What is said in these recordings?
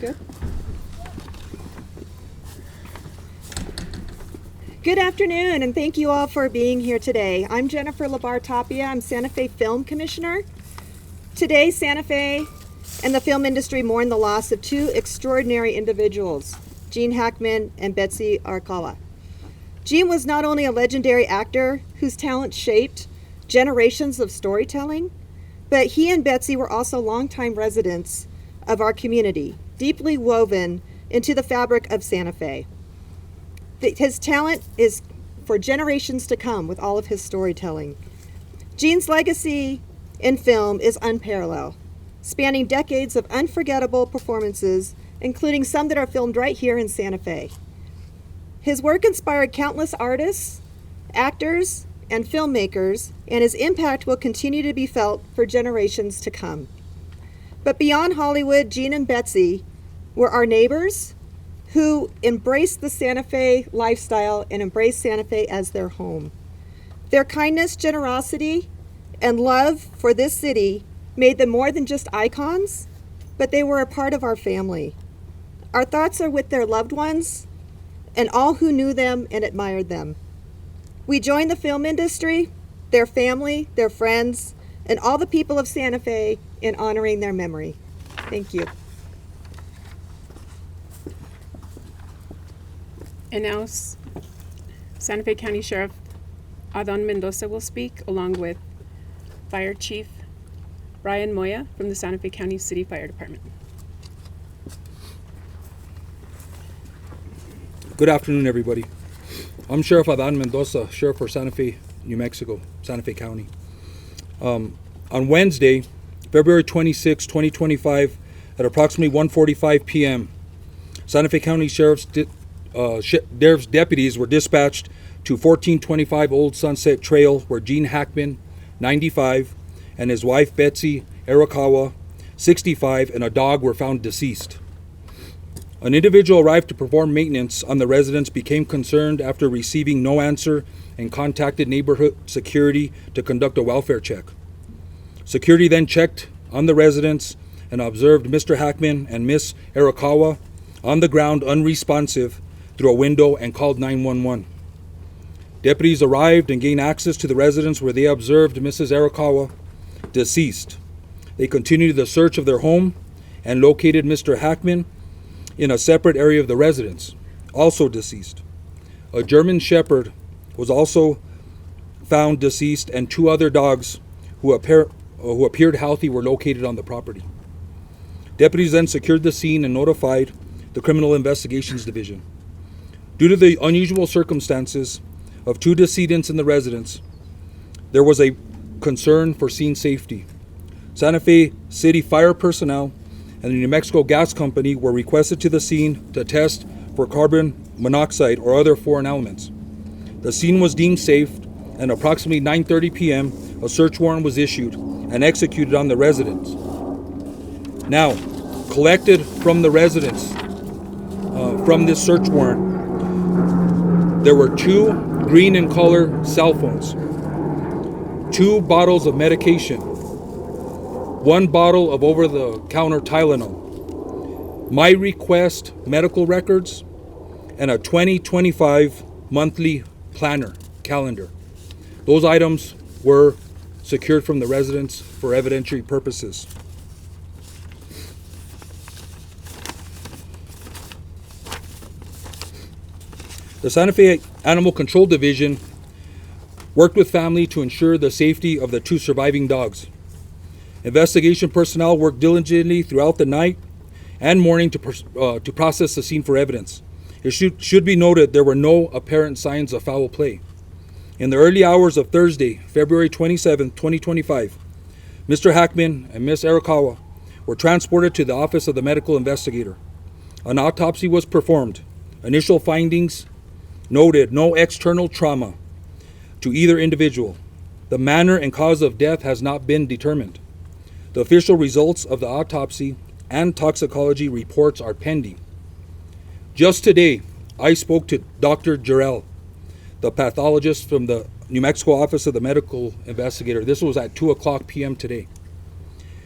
Good. Good afternoon, and thank you all for being here today. I'm Jennifer Labar Tapia. I'm Santa Fe Film Commissioner. Today, Santa Fe and the film industry mourn the loss of two extraordinary individuals, Gene Hackman and Betsy Arakawa. Gene was not only a legendary actor whose talent shaped generations of storytelling, but he and Betsy were also longtime residents of our community, deeply woven into the fabric of Santa Fe. His talent is for generations to come with all of his storytelling. Gene's legacy in film is unparalleled, spanning decades of unforgettable performances, including some that are filmed right here in Santa Fe. His work inspired countless artists, actors, and filmmakers, and his impact will continue to be felt for generations to come. But beyond Hollywood, Gene and Betsy were our neighbors who embraced the Santa Fe lifestyle and embraced Santa Fe as their home. Their kindness, generosity, and love for this city made them more than just icons, but they were a part of our family. Our thoughts are with their loved ones and all who knew them and admired them. We join the film industry, their family, their friends, and all the people of Santa Fe in honoring their memory. Thank you. And now Santa Fe County Sheriff Aden Mendoza will speak, along with Fire Chief Brian Moya from the Santa Fe County City Fire Department. Good afternoon, everybody. I'm Sheriff Aden Mendoza, Sheriff for Santa Fe, New Mexico, Santa Fe County. On Wednesday, February 26, 2025, at approximately 1:45 p.m., Santa Fe County Sheriff's deputies were dispatched to 1425 Old Sunset Trail, where Gene Hackman, 95, and his wife Betsy Arakawa, 65, and a dog were found deceased. An individual arrived to perform maintenance on the residence, became concerned after receiving no answer, and contacted neighborhood security to conduct a welfare check. Security then checked on the residence and observed Mr. Hackman and Miss Arakawa on the ground unresponsive through a window and called 911. Deputies arrived and gained access to the residence, where they observed Mrs. Arakawa deceased. They continued the search of their home and located Mr. Hackman in a separate area of the residence, also deceased. A German Shepherd was also found deceased, and two other dogs who appeared healthy were located on the property. Deputies then secured the scene and notified the Criminal Investigations Division. Due to the unusual circumstances of two decedents in the residence, there was a concern for scene safety. Santa Fe City fire personnel and the New Mexico Gas Company were requested to the scene to test for carbon monoxide or other foreign elements. The scene was deemed safe, and approximately 9:30 p.m., a search warrant was issued and executed on the residence. Now, collected from the residence, from this search warrant, there were two green in color cell phones, two bottles of medication, one bottle of over-the-counter Tylenol, My Request medical records, and a 2025 monthly planner calendar. Those items were secured from the residence for evidentiary purposes. The Santa Fe Animal Control Division worked with family to ensure the safety of the two surviving dogs. Investigation personnel worked diligently throughout the night and morning to process the scene for evidence. It should be noted there were no apparent signs of foul play. In the early hours of Thursday, February 27, 2025, Mr. Hackman and Ms. Arakawa were transported to the office of the medical investigator. An autopsy was performed. Initial findings noted no external trauma to either individual. The manner and cause of death has not been determined. The official results of the autopsy and toxicology reports are pending. Just today, I spoke to Dr. Jarrell, the pathologist from the New Mexico Office of the Medical Investigator. This was at 2:00 p.m. today.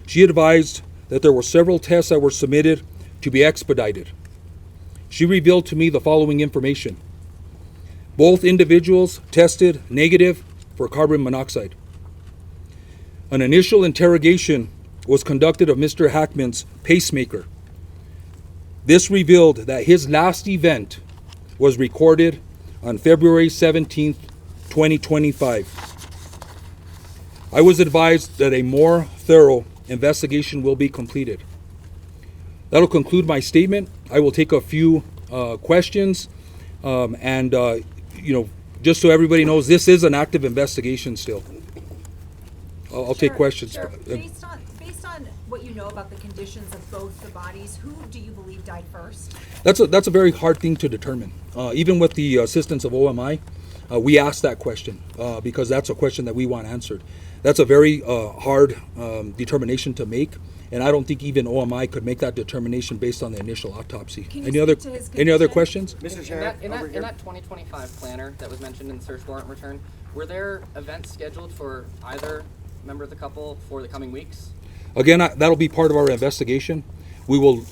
She advised that there were several tests that were submitted to be expedited. She revealed to me the following information. Both individuals tested negative for carbon monoxide. An initial interrogation was conducted of Mr. Hackman's pacemaker. This revealed that his last event was recorded on February 17th, 2025. I was advised that a more thorough investigation will be completed. That'll conclude my statement. I will take a few questions, and just so everybody knows, this is an active investigation still. I'll take questions. Sure. Based on what you know about the conditions of both the bodies, who do you believe died first? That's a very hard thing to determine. Even with the assistance of OMI, we asked that question because that's a question that we want answered. That's a very hard determination to make, and I don't think even OMI could make that determination based on the initial autopsy. Can you Any other speak to his any other condition? questions? Mr. Sheriff, in that 2025 planner that was mentioned in the search warrant return, were there events scheduled for either member of the couple for the coming weeks? Again, that'll be part of our investigation. We will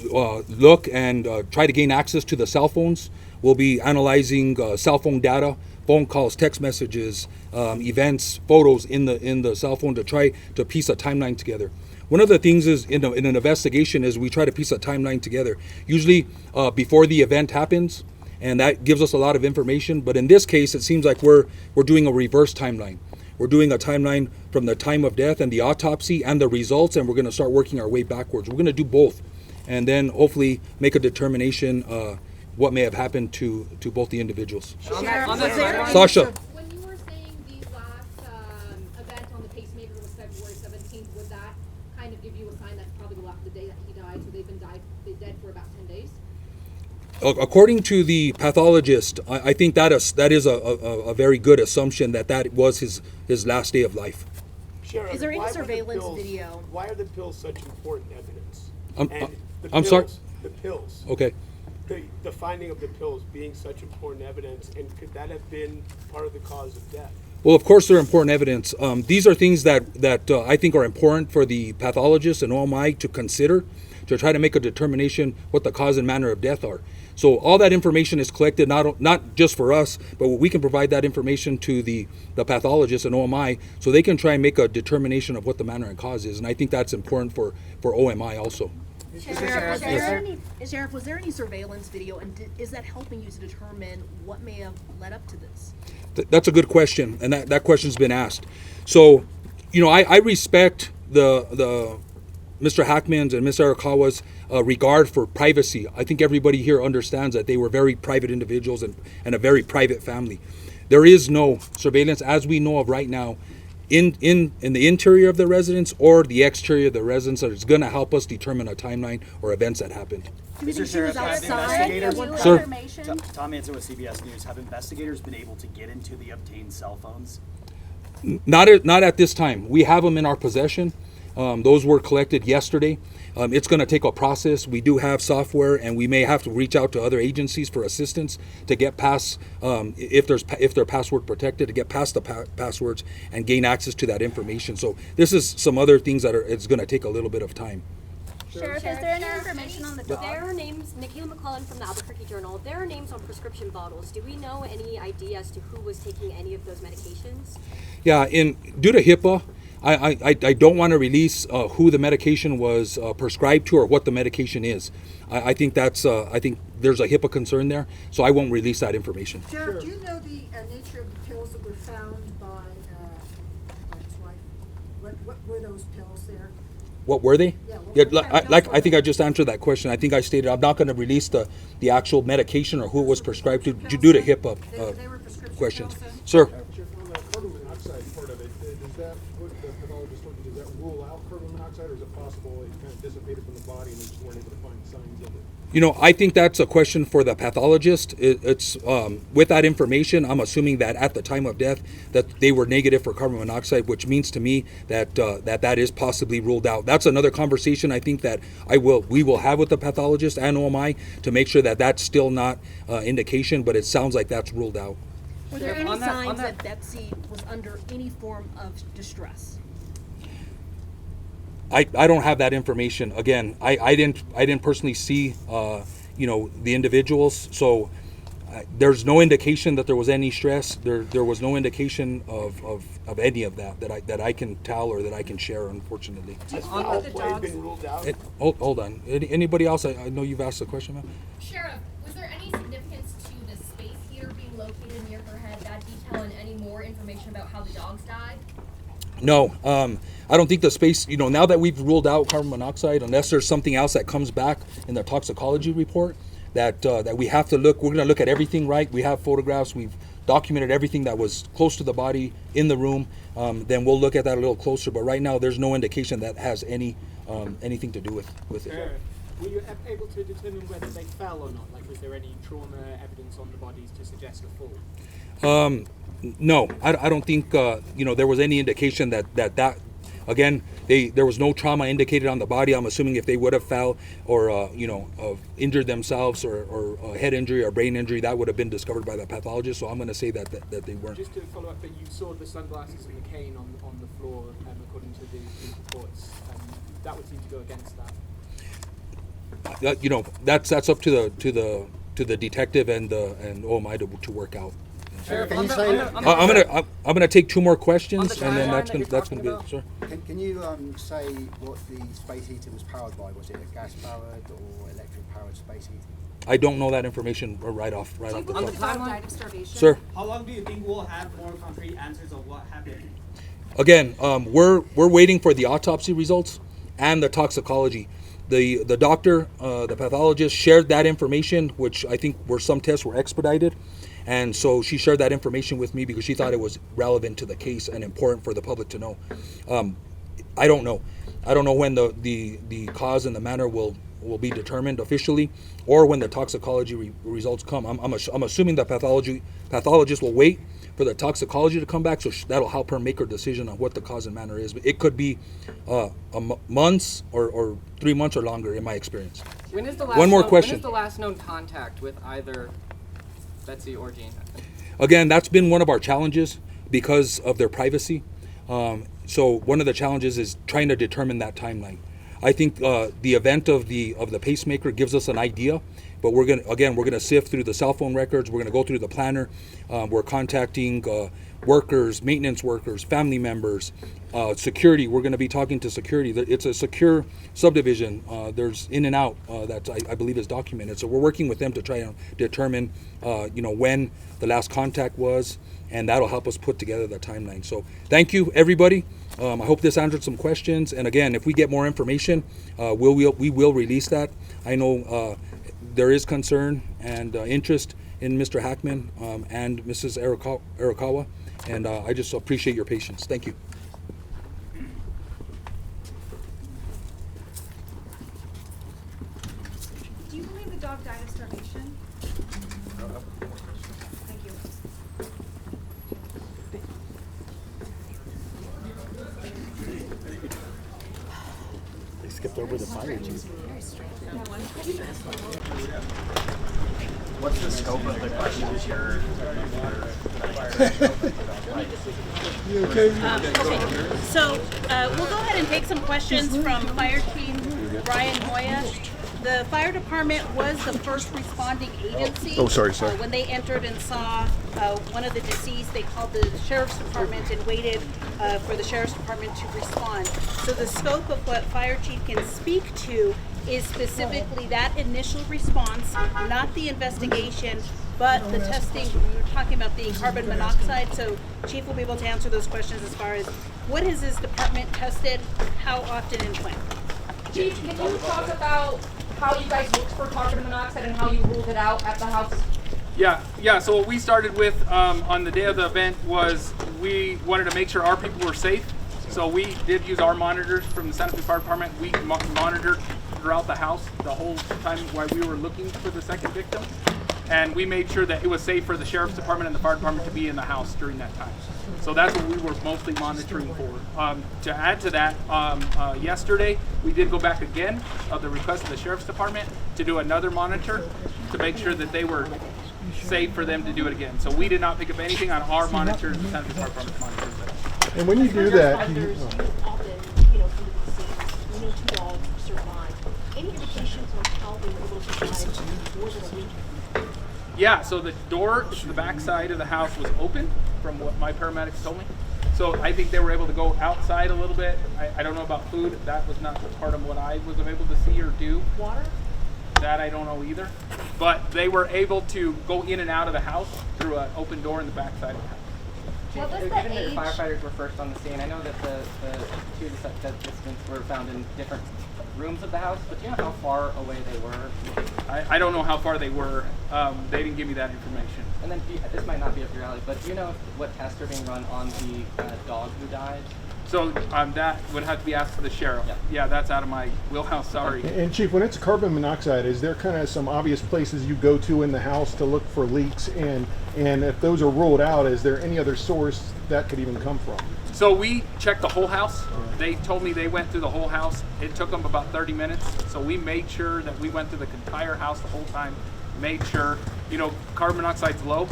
look and try to gain access to the cell phones. We'll be analyzing cell phone data, phone calls, text messages, events, photos in the cell phone to try to piece a timeline together. One of the things is in an investigation is we try to piece a timeline together, usually before the event happens, and that gives us a lot of information. But in this case, it seems like we're doing a reverse timeline. We're doing a timeline from the time of death and the autopsy and the results, and we're going to start working our way backwards. We're going to do both, and then hopefully make a determination what may have happened to both the individuals. Sasha. When you were saying the last event on the pacemaker was February 17th, would that kind of give you a sign that's probably the day that he died, so they've been dead for about 10 days? According to the pathologist, I think that is a very good assumption that was his last day of life. Sheriff, Is there any why were the surveillance pills- video? Why are the pills such important evidence? I'm- And the I'm sorry? pills- The pills. Okay. The finding of the pills being such important evidence, and could that have been part of the cause of death? Well, of course, they're important evidence. These are things that I think are important for the pathologist and OMI to consider to try to make a determination what the cause and manner of death are. So all that information is collected, not just for us, but we can provide that information to the pathologist and OMI so they can try and make a determination of what the manner and cause is. And I think that's important for OMI also. Sheriff, was there any surveillance video, and is that helping you to determine what may have led up to this? That's a good question, and that question's been asked. So, I respect the Mr. Hackman's and Ms. Arakawa's regard for privacy. I think everybody here understands that they were very private individuals and a very private family. There is no surveillance, as we know of right now, in the interior of the residence or the exterior of the residence that is going to help us determine a timeline or events that happened. Do you think she Sheriff, was have outside? investigators, Sir. Tom Manson with CBS News, have investigators been able to get into the obtained cell phones? Not at this time. We have them in our possession. Those were collected yesterday. It's going to take a process. We do have software, and we may have to reach out to other agencies for assistance to get past, if they're password protected, to get past the passwords and gain access to that information. So this is some other things that it's going to take a little bit of time. Sheriff, is there any information on the dog? There are names, Nikhil McClellan from the Albuquerque Journal, there are names on prescription bottles. Do we know any idea as to who was taking any of those medications? Yeah, due to HIPAA, I don't want to release who the medication was prescribed to or what the medication is. I think there's a HIPAA concern there, so I won't release that information. Sheriff, do you know the nature of the pills that were found by his wife? What were those pills there? What were they? Yeah, I think I just answered that question. I think I stated I'm not going to release the actual medication or who it was prescribed to due to HIPAA They were prescription questions. pills then? Sir. On the carbon monoxide part of it, does that, what the pathologist told you, does that rule out carbon monoxide, or is it possible it kind of dissipated from the body and they just weren't able to find signs of it? I think that's a question for the pathologist. It's with that information, I'm assuming that at the time of death that they were negative for carbon monoxide, which means to me that that is possibly ruled out. That's another conversation I think that we will have with the pathologist and OMI to make sure that that's still not indication, but it sounds like that's ruled out. Were there any On that- signs on that- that Betsy was under any form of distress? I don't have that information. Again, I didn't personally see the individuals, so there's no indication that there was any stress. There was no indication of any of that I can tell or that I can share, unfortunately. Has foul play been ruled out? Hold on. Anybody else? I know you've asked a question, ma'am. Sheriff, was there any significance to the space heater being located near her head, that detail, and any more information about how the dogs died? No, I don't think the space, now that we've ruled out carbon monoxide, unless there's something else that comes back in the toxicology report, that we have to look, we're going to look at everything, right? We have photographs, we've documented everything that was close to the body in the room, then we'll look at that a little closer. But right now, there's no indication that has anything to do with it. Were you able to determine whether they fell or not? Like, was there any trauma evidence on the bodies to suggest a fall? No, I don't think there was any indication that again, there was no trauma indicated on the body. I'm assuming if they would have fell or injured themselves or a head injury or brain injury, that would have been discovered by the pathologist. So I'm going to say that they weren't. Just to follow up, that you saw the sunglasses and the cane on the floor, according to the reports, that would seem to go against that. That's up to the detective and OMI to work out. Sheriff, I'm gonna take 2 more questions, and then that's gonna be it. Sir. Can you say what the space heater was powered by? Was it a gas powered or electric powered space heater? I don't know that information right off the top. The dog died of starvation? Sir. How long do you think we'll have more concrete answers of what happened? Again, we're waiting for the autopsy results and the toxicology. The doctor, the pathologist, shared that information, which I think some tests were expedited. And so she shared that information with me because she thought it was relevant to the case and important for the public to know. I don't know. I don't know when the cause and the manner will be determined officially, or when the toxicology results come. I'm assuming the pathologist will wait for the toxicology to come back, so that'll help her make her decision on what the cause and manner is. But it could be months or 3 months or longer, in my experience. When is the last One more question. When is the last known contact with either Betsy or Gene? Again, that's been one of our challenges because of their privacy. So one of the challenges is trying to determine that timeline. I think the event of the pacemaker gives us an idea, but we're gonna sift through the cell phone records. We're gonna go through the planner. We're contacting workers, maintenance workers, family members, security. We're gonna be talking to security. It's a secure subdivision. There's in and out that I believe is documented. So we're working with them to try and determine, when the last contact was, and that'll help us put together the timeline. So thank you, everybody. I hope this answered some questions. And again, if we get more information, we will release that. I know there is concern and interest in Mr. Hackman and Mrs. Arakawa, and I just appreciate your patience. Thank you. Do you believe the dog died of starvation? Thank you. They skipped over the fire chief. What's the scope of the questions you're You okay? So we'll go ahead and take some questions from Fire Chief Brian Moya. The fire department was the first responding agency. Oh, sorry. When they entered and saw one of the deceased, they called the sheriff's department and waited for the sheriff's department to respond. So the scope of what Fire Chief can speak to is specifically that initial response, not the investigation, but the testing. We were talking about the carbon monoxide, so Chief will be able to answer those questions as far as what has his department tested, how often and when. Chief, can you talk about how you guys looked for carbon monoxide and how you ruled it out at the house? Yeah. So what we started with on the day of the event was we wanted to make sure our people were safe. So we did use our monitors from the Santa Fe Fire Department. We monitored throughout the house the whole time while we were looking for the second victim. And we made sure that it was safe for the Sheriff's Department and the Fire Department to be in the house during that time. So that's what we were mostly monitoring for. To add to that, yesterday we did go back again at the request of the Sheriff's Department to do another monitor to make sure that they were safe for them to do it again. So we did not pick up anything on our monitors, the Santa Fe Fire Department monitors. And when you do that, Yeah, so the door to the back side of the house was open from what my paramedics told me. So I think they were able to go outside a little bit. I don't know about food. That was not part of what I was able to see or do. Water? That I don't know either. But they were able to go in and out of the house through an open door in the back side of the house. What was the age? Firefighters were first on the scene. I know that the two participants were found in different rooms of the house, but do you know how far away they were? I don't know how far they were. They didn't give me that information. And then, this might not be up your alley, but do you know what tests are being run on the dog who died? So that would have to be asked for the sheriff. Yeah, that's out of my wheelhouse, sorry. And Chief, when it's carbon monoxide, is there kind of some obvious places you go to in the house to look for leaks? And if those are ruled out, is there any other source that could even come from? So we checked the whole house. They told me they went through the whole house. It took them about 30 minutes. So we made sure that we went through the entire house the whole time, made sure, carbon monoxide's low.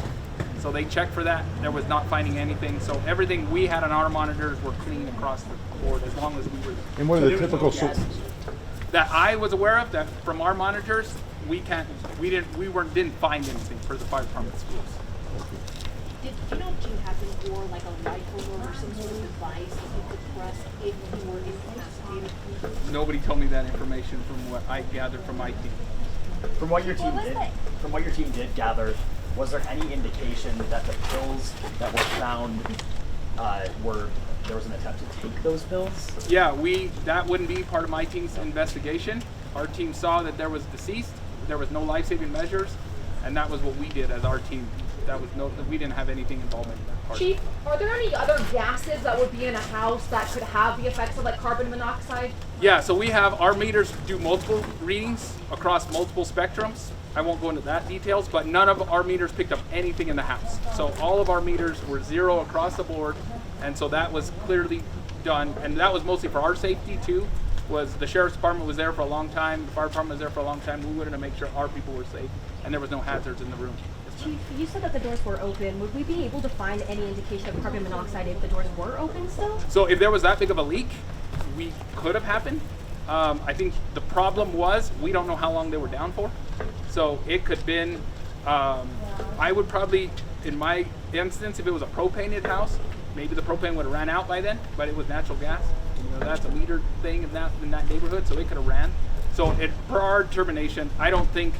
So they checked for that. There was not finding anything. So everything we had on our monitors were clean across the board as long as we were. And what are the typical sources? That I was aware of, that from our monitors, we didn't find anything for the fire department schools. Did you know Gene Hackman wore like a rifle or some sort of device that he could press if he were incapacitated? Nobody told me that information from what I gathered from my team. From what your team did gather, was there any indication that the pills that were found there was an attempt to take those pills? Yeah, that wouldn't be part of my team's investigation. Our team saw that there was deceased, there was no life-saving measures, and that was what we did as our team. We didn't have anything involvement in that part. Chief, are there any other gases that would be in a house that could have the effects of like carbon monoxide? Yeah, so we have our meters do multiple readings across multiple spectrums. I won't go into that details, but none of our meters picked up anything in the house. So all of our meters were zero across the board, and so that was clearly done, and that was mostly for our safety too. Was the sheriff's department was there for a long time, the fire department was there for a long time. We wanted to make sure our people were safe, and there was no hazards in the room. Chief, you said that the doors were open. Would we be able to find any indication of carbon monoxide if the doors were open still? So if there was that big of a leak, we could have happened. I think the problem was we don't know how long they were down for. So it could have been, I would probably, in my instance, if it was a propaned house, maybe the propane would have ran out by then, but it was natural gas. That's a meter thing in that neighborhood, so it could have ran. So per our determination, I don't think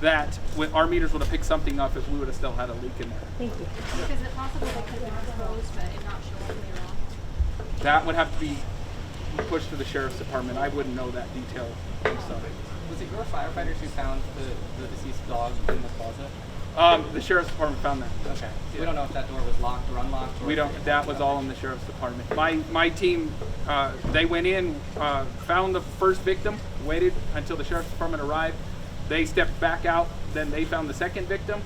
that our meters would have picked something up if we would have still had a leak in there. Thank you. Is it possible they could have been exposed but it not show up later on? That would have to be pushed to the sheriff's department. I wouldn't know that detail. I'm sorry. Was it your firefighters who found the deceased dog in the closet? The sheriff's department found that. Okay. So we don't know if that door was locked or unlocked? We don't. That was all in the sheriff's department. My team, they went in, found the first victim, waited until the sheriff's department arrived. They stepped back out, then they found the second victim.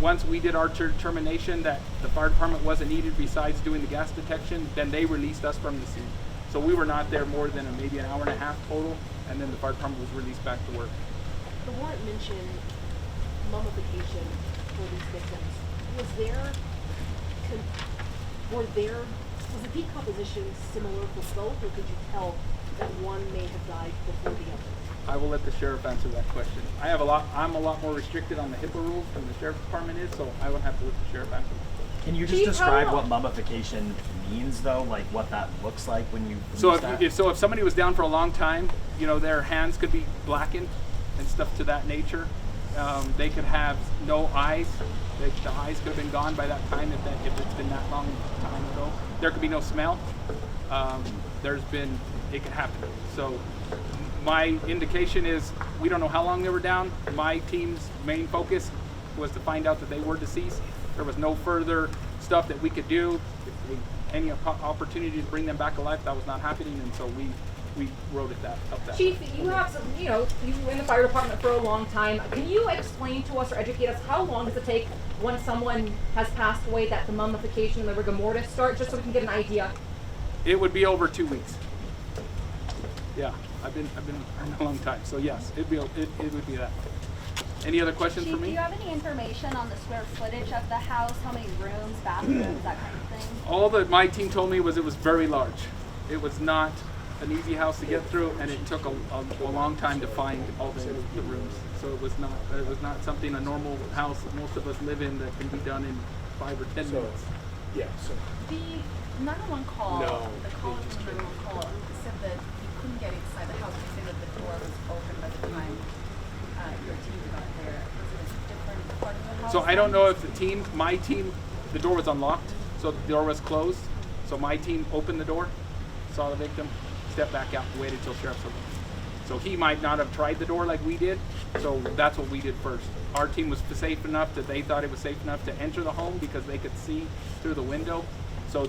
Once we did our determination that the fire department wasn't needed besides doing the gas detection, then they released us from the scene. So we were not there more than maybe an hour and a half total, and then the fire department was released back to work. The warrant mentioned mummification for these victims. Was the decomposition similar for both, or could you tell that one may have died before the other? I will let the sheriff answer that question. I'm a lot more restricted on the HIPAA rules than the sheriff's department is, so I will have to let the sheriff answer that question. Can you just describe what mummification means, though? Like what that looks like when you use that? If somebody was down for a long time, their hands could be blackened and stuff to that nature. They could have no eyes. The eyes could have been gone by that time if it's been that long time ago. There could be no smell. It could happen. So my indication is we don't know how long they were down. My team's main focus was to find out that they were deceased. There was no further stuff that we could do. Any opportunity to bring them back alive, that was not happening, and so we wrote it up that. Chief, you have some, you were in the fire department for a long time. Can you explain to us or educate us how long does it take when someone has passed away that the mummification and the rigor mortis start, just so we can get an idea? It would be over 2 weeks. Yeah, I've been a long time, so yes, it would be that. Any other questions Chief, for me? do you have any information on the square footage of the house? How many rooms, bathrooms, that kind of thing? All that my team told me was it was very large. It was not an easy house to get through, and it took a long time to find all the rooms. So it was not something a normal house that most of us live in that can be done in 5 or 10 minutes. Yeah, so. The 911 call, No, the caller from the 911 call said that you couldn't get inside the house. They said that the door was open by the time your team got there. Was it a different part of the house? So I don't know if my team, the door was unlocked, so the door was closed. So my team opened the door, saw the victim, stepped back out, and waited till sheriff's arrived. So he might not have tried the door like we did, so that's what we did first. Our team was safe enough that they thought it was safe enough to enter the home because they could see through the window. So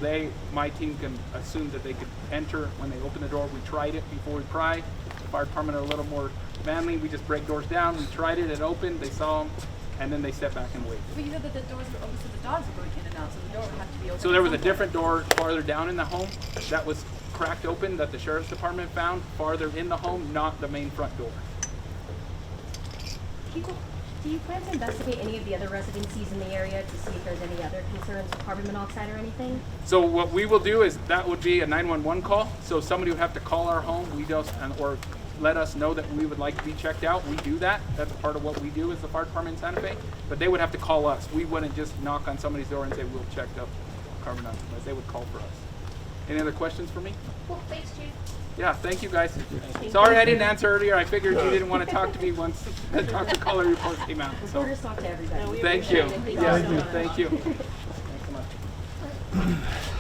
my team can assume that they could enter when they open the door. We tried it before we pry. The fire department are a little more manly. We just break doors down. We tried it, it opened, they saw them, and then they stepped back and waited. But you said that the doors were open, so the dogs were going in and out, so the door would have to be open. So there was a different door farther down in the home that was cracked open that the sheriff's department found farther in the home, not the main front door. Do you plan to investigate any of the other residencies in the area to see if there's any other concerns with carbon monoxide or anything? So what we will do is that would be a 911 call. So somebody would have to call our home, or let us know that we would like to be checked out. We do that. That's part of what we do as the fire department in Santa Fe. But they would have to call us. We wouldn't just knock on somebody's door and say we'll check up carbon monoxide. They would call for us. Any other questions for me? Well, thanks, Chief. Yeah, thank you guys. Sorry I didn't answer earlier. I figured you didn't want to talk to me once the caller report came out. So. We'll just talk to everybody. Thank you. Thank you. Yeah, thank you. Thanks so much.